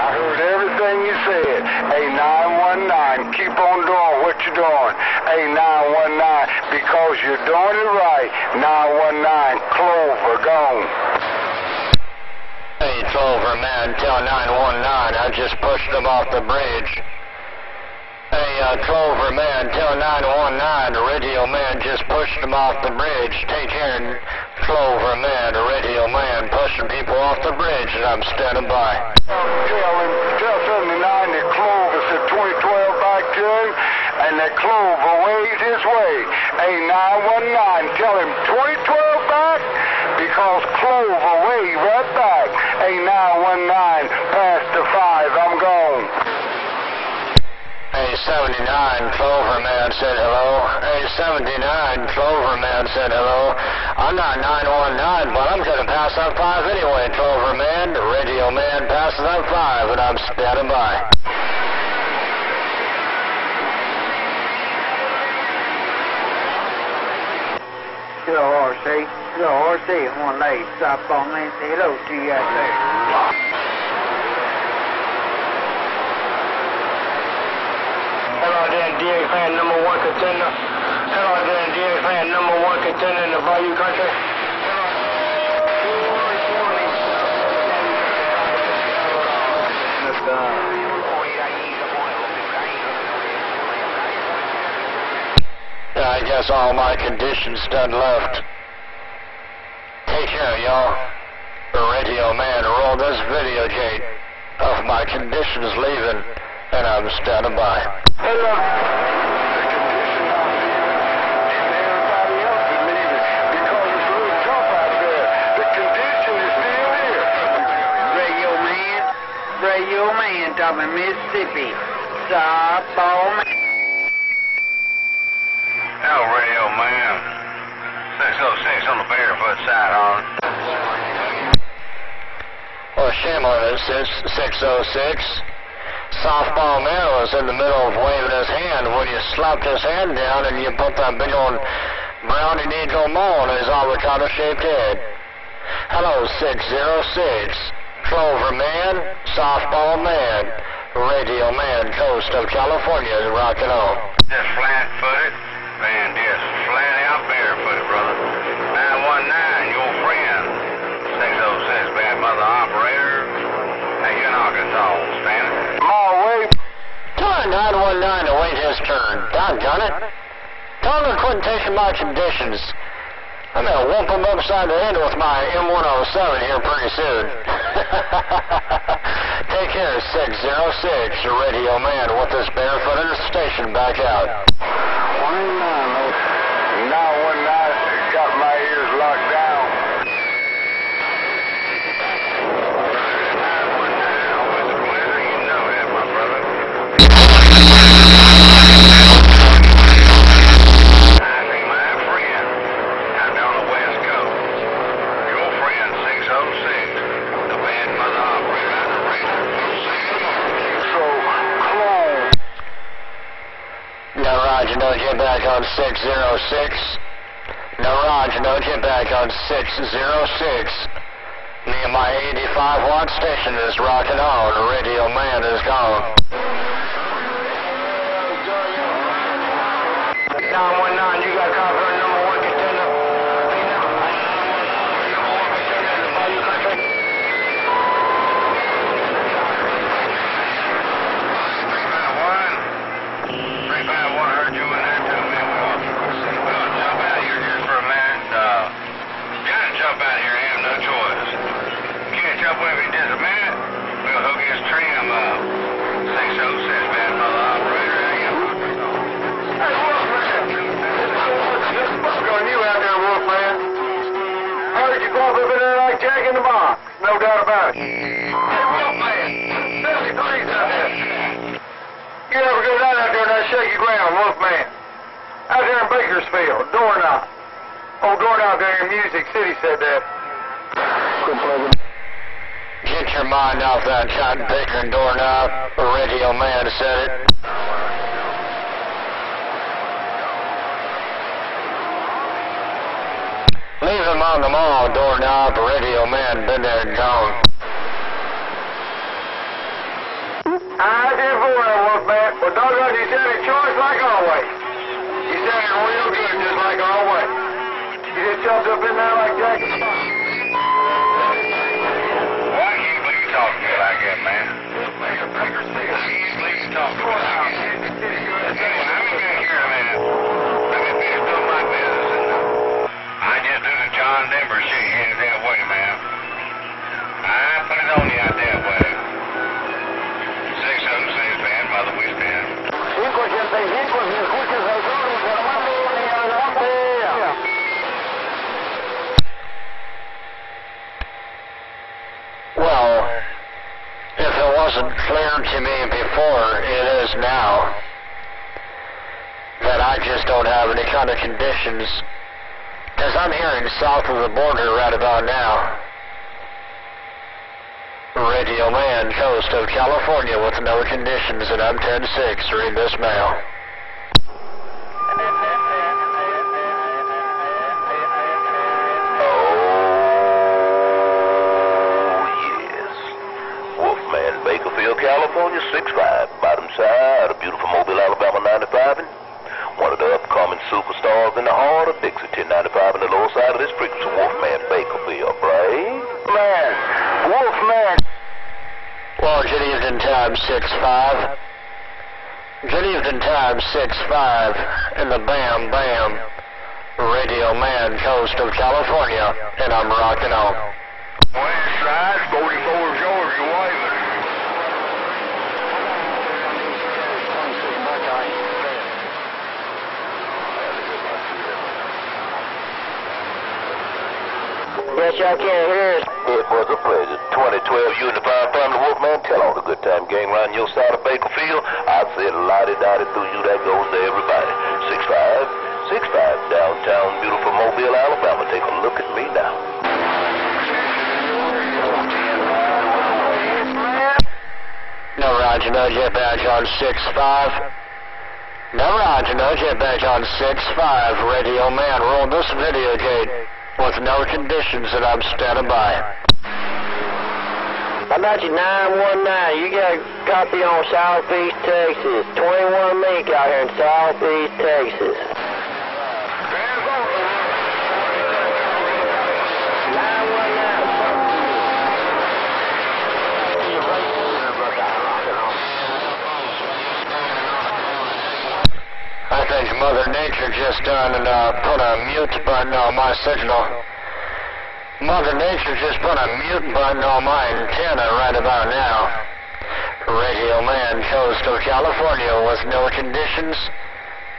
I heard everything you said. Hey, 919, keep on doing what you're doing. Hey, 919, because you're doing it right. 919, Clover, gone. Hey, Clover, man, tell 919 I just pushed them off the bridge. Hey, Clover, man, tell 919 the radio man just pushed them off the bridge. Take care, Clover, man, the radio man pushing people off the bridge, and I'm standing by. Tell 79 that Clover said 2012 back to him, and that Clover waved his way. Hey, 919, tell him 2012 back, because Clover waved right back. Hey, 919, past the 5, I'm gone. Hey, 79, Clover man said hello. Hey, 79, Clover man said hello. I'm not 919, but I'm going to pass that 5 anyway, Clover man. The radio man passes that 5, and I'm standing by. Hello, RC. Hello, RC. One lady, softball man, say hello to you out there. Hello there, DA fan number 1 contender. Hello there, DA fan number 1 contender in the Bayou country. I guess all my conditions done left. Take care, y'all. The radio man rolled this video tape of my conditions leaving, and I'm standing by. Hey, look. The condition out here, and everybody else is leaving because it's a little tough out there. The condition is still here. Radio man, talking Mississippi. Softball man. Hello, radio man. 606 on the barefoot side, on. Well, shame on it, 606. Softball man was in the middle of waving his hand when you slapped his hand down and you put that big old brownie needle mole on his avocado-shaped head. Hello, 606. Clover man, softball man, radio man, coast of California is rocking on. Just flat-footed, and just flat out barefooted, brother. 919, your friend. 606, bad mother operator. Hey, you're in Arkansas, standing. My way. Tell 919 to wait his turn. Doggone it. Tell him to quit taking my conditions. I'm going to whoop him upside the head with my M107 here pretty soon. Take care, 606, your radio man with this barefooted station back out. 919 got my ears locked down. 919, always a pleasure. You know that, my brother. I see my friend out there on the West Coast. Your friend, 606. The bad mother operator out the radio. So, close. No, Roger, no, get back on 606. No, Roger, no, get back on 606. Me and my 85-watt station is rocking on. The radio man is gone. 919, you got cover number 1 contender. Heard you in there too, man. We'll jump out of here just for a minute. Gotta jump out of here, have no choice. Catch up with me just a minute. We'll hook his trim up. 606, bad mother operator. Hey, Wolfman. This bug on you out there, Wolfman. I heard you pop up in there like Jack in the Box. No doubt about it. Hey, Wolfman. 73's out there. You ever go down out there on that shaky ground, Wolfman? Out there in Bakersfield, doorknob. Old doorknob there in Music City said that. Get your mind off that cotton picker and doorknob. The radio man said it. Leave him on the mall, doorknob. The radio man been there and gone. I did for that, Wolfman. Well, doggone, you said it choice like always. You said it real good, just like always. You just jumped up in there like Jack in the Box. Why can't you believe you talk to me like that, man? Why can't you believe you talk to me like that? Anyway, I've been back here a minute. I've been finished doing my business, and I just do the John Denver shit here that way, man. I put it on you out that way. 606, man, Mother we stand. 585, si escuchas al sol, informando y adelante. Well, if it wasn't clear to me before, it is now that I just don't have any kind of conditions, because I'm hearing south of the border right about now. Radio Man, coast of California with no conditions, and I'm 10-6. Read this mail. California, 6'5", bottom side of beautiful Mobile, Alabama, 95, and one of the upcoming superstars in the heart of Dixie, 1095 on the lower side of this frequency, Wolfman Bakerfield, right? Man, Wolfman. Well, good evening, time 6-5. Good evening, time 6-5 in the Bam Bam Radio Man, coast of California, and I'm rocking on. West side, 44 Georgia, waving. Yes, y'all can't hear us. It was a pleasure. 2012 Unified Family Wolfman, tell all the good time gang around your side of Bakerfield. I said lottie-dottie through you, that goes to everybody. 6'5", downtown beautiful Mobile, Alabama. Take a look at me now. No, Roger, no, jet badge on 6-5. No, Roger, no, jet badge on 6-5. Radio Man, roll this video gate with no conditions, and I'm standing by. How about you 919? You got a copy on Southeast Texas. 21 Mink out here in Southeast Texas. 919. I think Mother Nature just done and put a mute button on my signal. Mother Nature just put a mute button on my antenna right about now. Radio Man, coast of California with no conditions,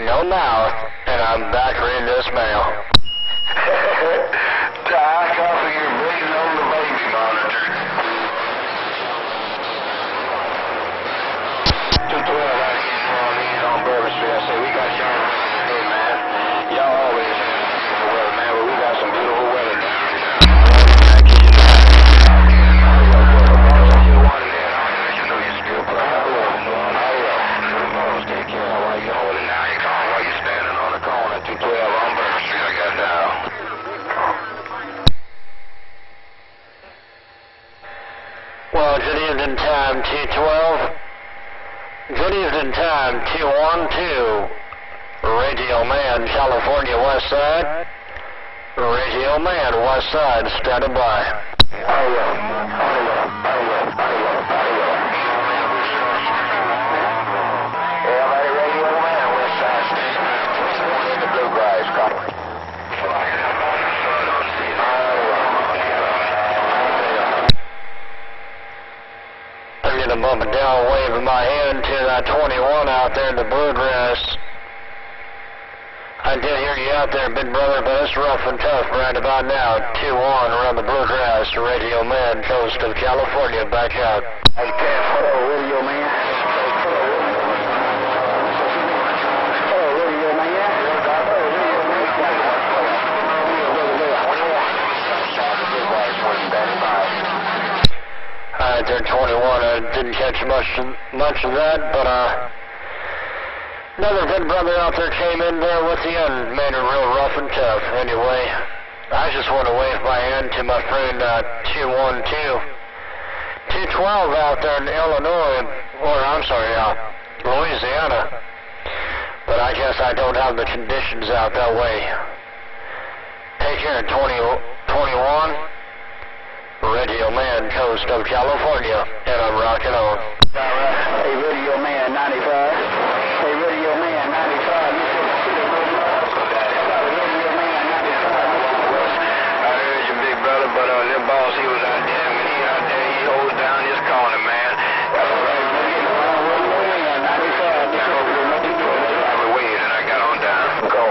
no mouth, and I'm back reading this mail. Ty, copy your bleeding on the baby monitor. 212 out here on Bourbon Street. I say we got y'all. Hey man, y'all always have weather, man, but we got some beautiful weather down here. Well, good evening, time T12. Good evening, time T12. Radio Man, California, West Side. Radio Man, West Side, standing by. I'm up and down, waving my hand to that 21 out there in the bluegrass. I did hear you out there, big brother, but it's rough and tough right about now. 2-1 around the bluegrass. Radio Man, coast of California, back out. Hey, hello, Radio Man. Hello, Radio Man. Alright, there 21. I didn't catch much of that, but another good brother out there came in there with you and made it real rough and tough. Anyway, I just want to wave my hand to my friend 212. 212 out there in Illinois Louisiana. But I guess I don't have the conditions out that way. Take care, 21. Radio Man, coast of California, and I'm rocking on. Hey, Radio Man 95. Hey, Radio Man 95. Radio Man 95. I heard you, big brother, but little boss, he was out there. When he out there, he holds down his corner, man. That's right. Radio Man 95. I was waiting, and I got on down. Go.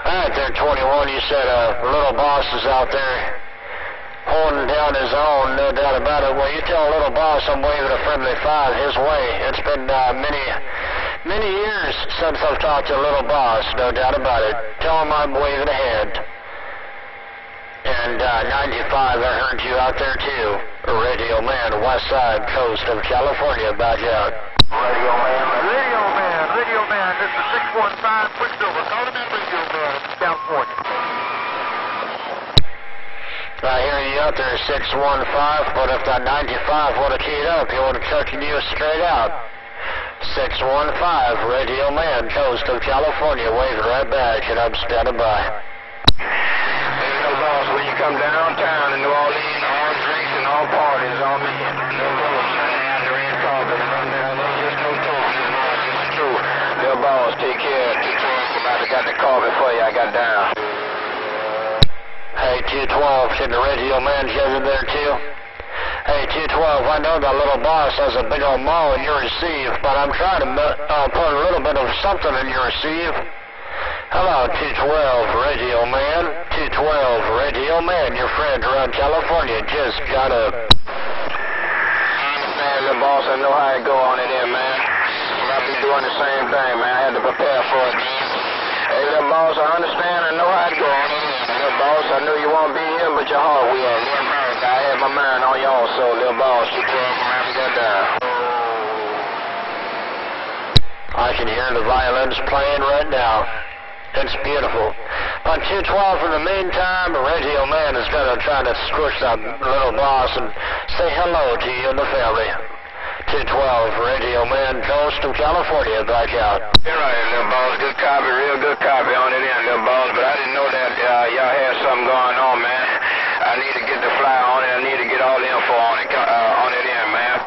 All right, there, 21. You said little boss is out there holding down his own, no doubt about it. Well, you tell little boss I'm waving a friendly 5 his way. It's been many years since I've talked to little boss, no doubt about it. Tell him I'm waving a hand. And 95, I heard you out there too. Radio Man, west side coast of California, back out. Radio Man, this is 615 Quicksilver. Call him in, Radio Man, California. I hear you out there, 615, but if that 95 would have keyed up, he would have taken you straight out. 615, Radio Man, coast of California, waving right back, and I'm standing by. Hey, little boss, when you come downtown in New Orleans, all drinks and all parties on me. No boss, out the red carpet and run down there, just no talking, it's true. Little boss, take care. I got the carpet for you, I got down. Hey, 212, can the Radio Man get in there too? Hey, 212, I know that little boss has a big old maul in your receive, but I'm trying to put a little bit of something in your receive. Hello, 212, Radio Man. 212, Radio Man, your friend around California just got up. I understand, little boss, I know how it go on it there, man. I'll be doing the same thing, man. I had to prepare for it. Hey, little boss, I understand, I know how it go on it. Little boss, I know you won't be here, but your heart will. I had my mind on you also, little boss. You can't have me that down. I can hear the violins playing right now. It's beautiful. On 212, in the meantime, Radio Man is going to try to squish that little boss and say hello to you and the family. 212, Radio Man, coast of California, back out. You're right, little boss. Good copy, real good copy on it in, little boss. But I didn't know that y'all had something going on, man. I need to get the fly on it. I need to get all the info on it in, man.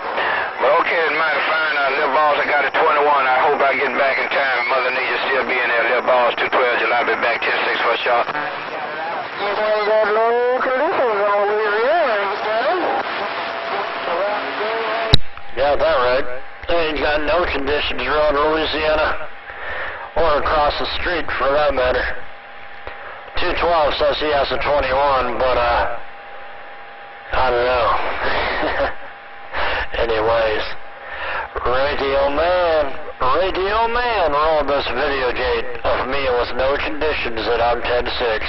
But okay, it's mighty fine. Little boss, I got a 21. I hope I get back in time. Mother Nature still be in there. Little boss, 212 July. I'll be back 10-6 for a shot. Yeah, that right. They ain't got no conditions around Louisiana, or across the street for that matter. 212 says he has a 21, but I don't know. Anyways, Radio Man rolled this videogate of me with no conditions, and I'm 10-6.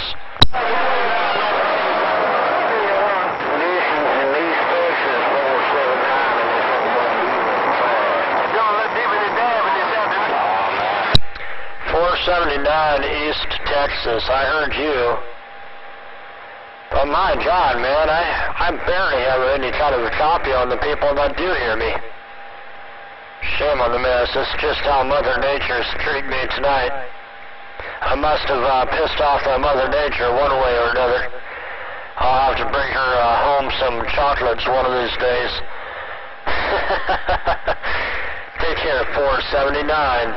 East Texas, I heard you. But my God, man, I barely have any kind of a copy on the people that do hear me. Shame on the mess. It's just how Mother Nature's treating me tonight. I must have pissed off that Mother Nature one way or another. I'll have to bring her home some chocolates one of these days. Take care, 479.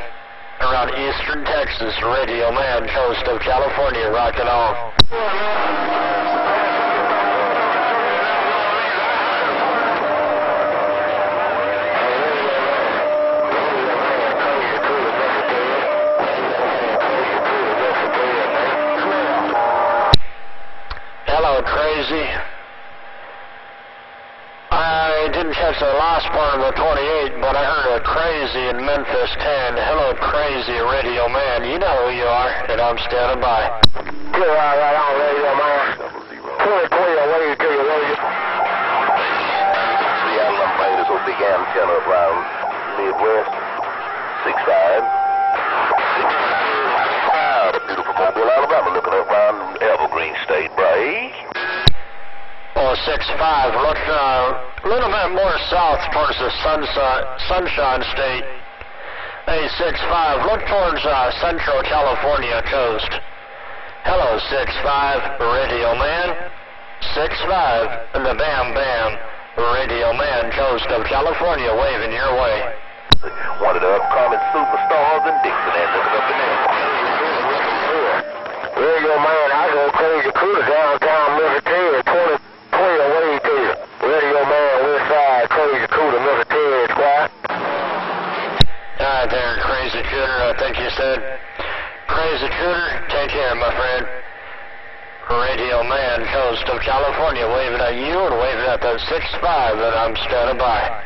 Around eastern Texas, Radio Man, coast of California, rocking on. Hello, Crazy. I didn't catch the last part of the 28, but I heard a Crazy in Memphis 10. Hello, Crazy, Radio Man. You know who you are, and I'm standing by. You're right on, Radio Man. 2020, wave to you, will you? Seattle, I'm playing this old big antenna around Midwest. 6'5". Beautiful Mobile, Alabama, looking up around Evergreen State, right? or 6-5. Look a little bit more south towards the Sunshine State. Hey, 6-5, look towards Central California coast. Hello, 6-5, Radio Man. 6-5, and the Bam Bam, Radio Man, coast of California, waving your way. One of the upcoming superstars in Dixieland looking up in there. Radio Man, I go crazy cruiser downtown Memphis, 20 away to you. Radio Man, west side, crazy cruiser, Memphis, squad. Alright there, Crazy Cooter, I think you said. Crazy Cooter, take care, my friend. Radio Man, coast of California, waving at you and waving at that 6-5 that I'm standing by.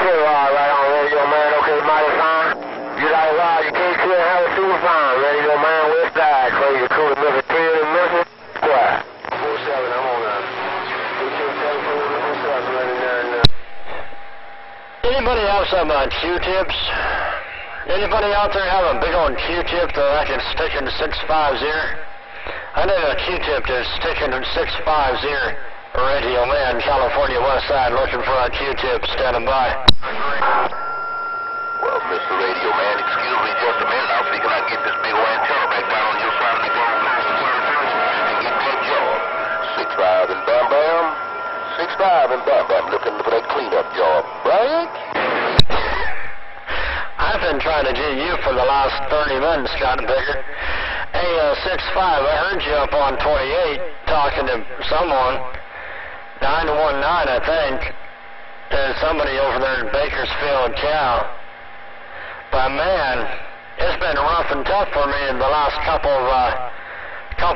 Right on, Radio Man, okay, mighty fine. You like wild, you can't clear how it's super fine. Radio Man, west side, crazy cool, Memphis 10 and Memphis, squad. 47, I'm on Anybody have some Q-tips? Anybody out there have a big old Q-tip that I can stick in 6-5's ear? I need a Q-tip to stick in 6-5's ear. Radio Man, California West Side, looking for a Q-tip, standing by. Well, Mr. Radio Man, excuse me just a minute. I'll see can I get this big old antenna back down on your side of the globe and get that job. 6-5 and Bam Bam. 6-5 and Bam Bam looking for that cleanup job, right? I've been trying to get you for the last 30 minutes, John Bigger. Hey, 6-5, I heard you up on 28 talking to someone. 919, I think. There's somebody over there in Bakersfield, Cal. But man, it's been rough and tough for me in the last couple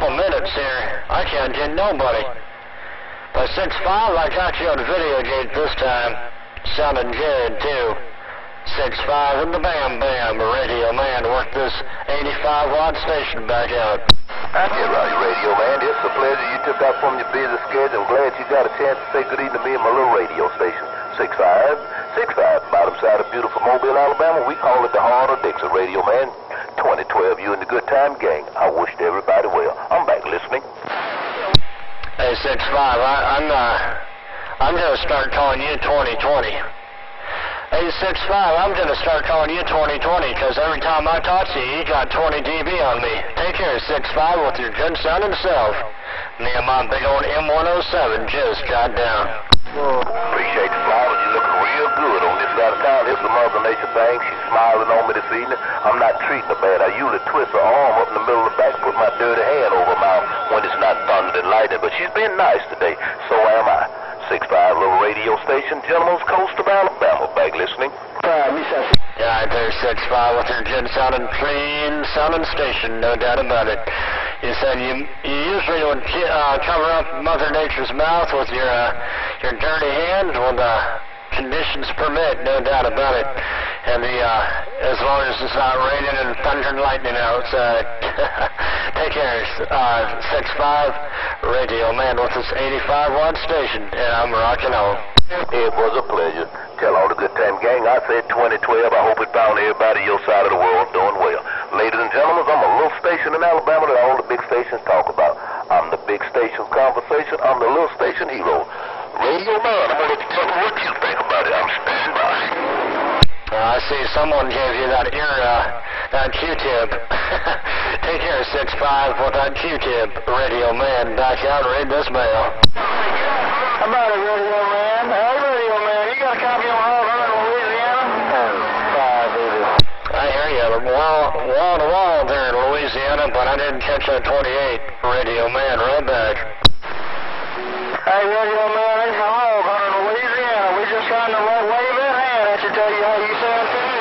minutes here. I can't get nobody. But 6-5, I got you on video gate this time. Sounding good, too. 6-5 and the Bam Bam, Radio Man, work this 85-watt station back out. Yeah, right, Radio Man. It's a pleasure you took out from your busy schedule. I'm glad you got a chance to say good evening to me and my little radio station. 6-5, bottom side of beautiful Mobile, Alabama. We call it the heart of Dixie, Radio Man. 2012, you and the Good Time Gang. I wish everybody well. I'm back listening. Hey, 6-5, I'm going to start calling you 2020. Hey, 6-5, I'm going to start calling you 2020 because every time I talk to you, you got 20 dB on me. Take care, 6-5, with your good sounding self. Me and my big old M107 just got down. Appreciate the flowers. You're looking real good on this side of town. Here's the Mother Nature thing. She's smiling on me this evening. I'm not treating her bad. I usually twist her arm up in the middle of the back, put my dirty hand over her mouth when it's not thunder and lightning. But she's been nice today. So am I. 6-5, little radio station, Gentleman's Coast of Alabama. Back listening. Yeah, there's 6-5 with your good sounding, clean sounding station, no doubt about it. You said you usually would cover up Mother Nature's mouth with your dirty hands when the conditions permit, no doubt about it. And as long as it's not raining and thunder and lightning outside. Take care, 6-5, Radio Man with this 85-watt station, and I'm rocking on. It was a pleasure. Tell all the Good Time Gang I said 2012. I hope it found everybody your side of the world doing well. Ladies and gentlemen, I'm a little station in Alabama that all the big stations talk about. I'm the big station conversation. I'm the little station hero. Radio Man, I'm going to tell you what you think about it. I'm standing by. I see someone gave you that that Q-tip. Take care, 6-5, with that Q-tip. Radio Man, back out, read this mail. How about it, Radio Man? Hey, Radio Man, you got a copy on Hall in Louisiana? I hear you. Wall to wall there in Louisiana, but I didn't catch that 28. Radio Man, right back. Hey, Radio Man, it's Hall in Louisiana. We just trying to wave that hand at you, tell you how you sound to me.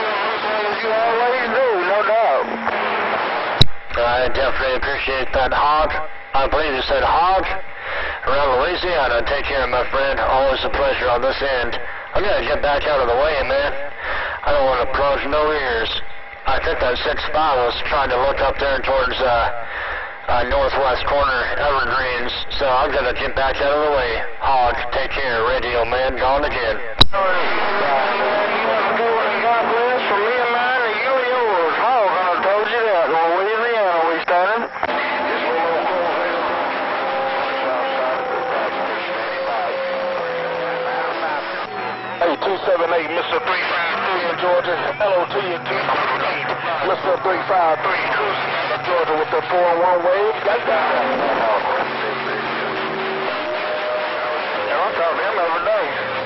As you always do, no doubt. I definitely appreciate that, Hog. I believe you said Hog. Around Louisiana. Take care, my friend. Always a pleasure on this end. I'm going to get back out of the way, man. I don't want to plunge no ears. I think that 6-5 was trying to look up there towards northwest corner, Evergreens. So I'm going to get back out of the way. Hog, take care. Radio Man, gone again. God bless from me and mine to you and yours. Hog, I told you that. Louisiana, we standing. Hey, 278, Mr. 353 in Georgia. Hello to you, 278. Mr. 353, cruising out of Georgia with the 4-1 wave. Got that. Yeah, I'm talking to him every day.